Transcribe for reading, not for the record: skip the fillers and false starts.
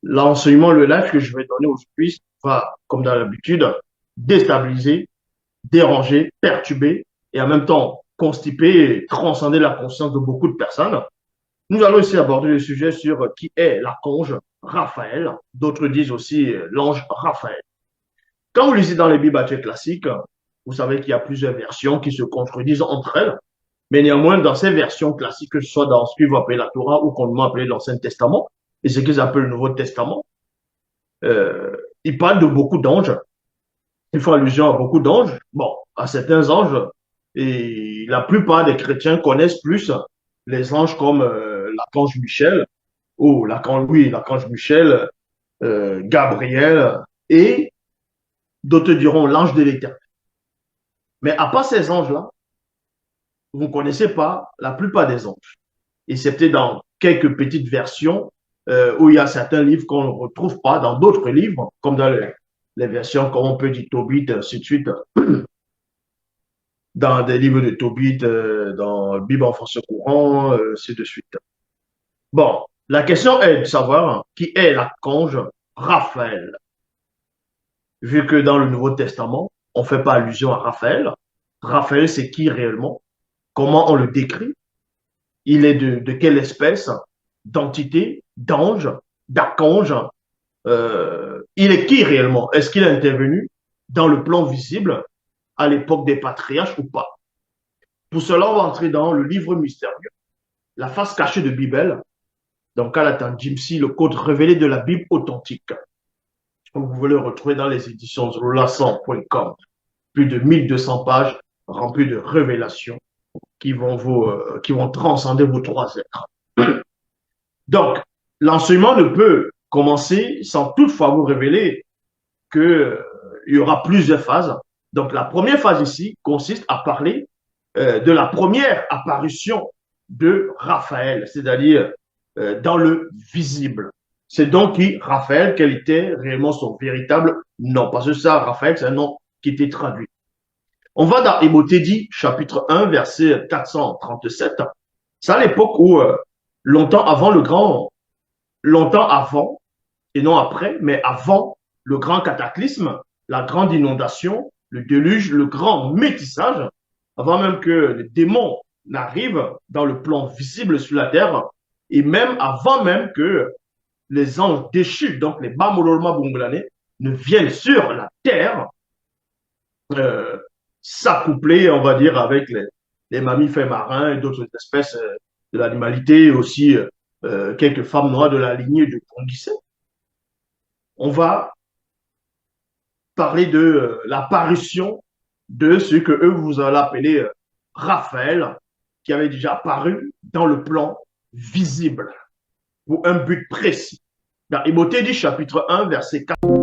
L'enseignement, le live que je vais donner aujourd'hui va, comme d'habitude, déstabiliser, déranger, perturber et en même temps constiper et transcender la conscience de beaucoup de personnes. Nous allons ici aborder le sujet sur qui est l'archange Raphaël. D'autres disent aussi l'ange Raphaël. Quand vous lisez dans les Bibles classiques, vous savez qu'il y a plusieurs versions qui se contredisent entre elles. Mais néanmoins, dans ces versions classiques, que ce soit dans ce qu'ils vont appeler la Torah ou qu'on va appeler l'Ancien Testament, et ce qu'ils appellent le Nouveau Testament, ils parlent de beaucoup d'anges. Ils font allusion à beaucoup d'anges. Bon, à certains anges, et la plupart des chrétiens connaissent plus les anges comme l'archange Michel, ou l'archange Michel, Gabriel, et d'autres diront l'ange de l'Éternel. Mais à part ces anges-là, vous ne connaissez pas la plupart des anges. Et c'est peut-être dans quelques petites versions où il y a certains livres qu'on ne retrouve pas dans d'autres livres, comme dans les versions, comme on peut dire Tobit, ainsi de suite, dans des livres de Tobit, dans la Bible en français courant, ainsi de suite. Bon, la question est de savoir qui est l'archange Raphaël. Vu que dans le Nouveau Testament, on ne fait pas allusion à Raphaël. Raphaël, c'est qui réellement? Comment on le décrit? Il est de quelle espèce? D'entité? D'ange? D'archange? Il est qui réellement? Est-ce qu'il est intervenu dans le plan visible à l'époque des patriarches ou pas? Pour cela, on va entrer dans le livre mystérieux, la face cachée de Bible, donc à la Jimsi, le code révélé de la Bible authentique. Vous pouvez le retrouver dans les éditions zorolassan.com. Plus de 1200 pages remplies de révélations qui vont transcender vos trois êtres. Donc, l'enseignement ne peut commencer sans toutefois vous révéler qu'il y aura plusieurs phases. Donc, la première phase ici consiste à parler de la première apparition de Raphaël, c'est-à-dire dans le visible. C'est donc qui, Raphaël, quel était réellement son véritable nom. Parce que ça, Raphaël, c'est un nom qui était traduit. On va dans Hémothédie, chapitre 1, verset 437. C'est à l'époque où, longtemps avant, et non après, mais avant le grand cataclysme, la grande inondation, le déluge, le grand métissage, avant même que les démons n'arrivent dans le plan visible sur la terre, et même avant même que les anges déchus, donc les Bamololma Bungulane, ne viennent sur la terre, euh, s'accoupler, on va dire, avec les mammifères marins et d'autres espèces de l'animalité, et aussi quelques femmes noires de la lignée de Pongissé. On va parler de l'apparition de ce que eux vous allez appeler Raphaël, qui avait déjà apparu dans le plan visible pour un but précis. Dans Hémothédie chapitre 1, verset 4.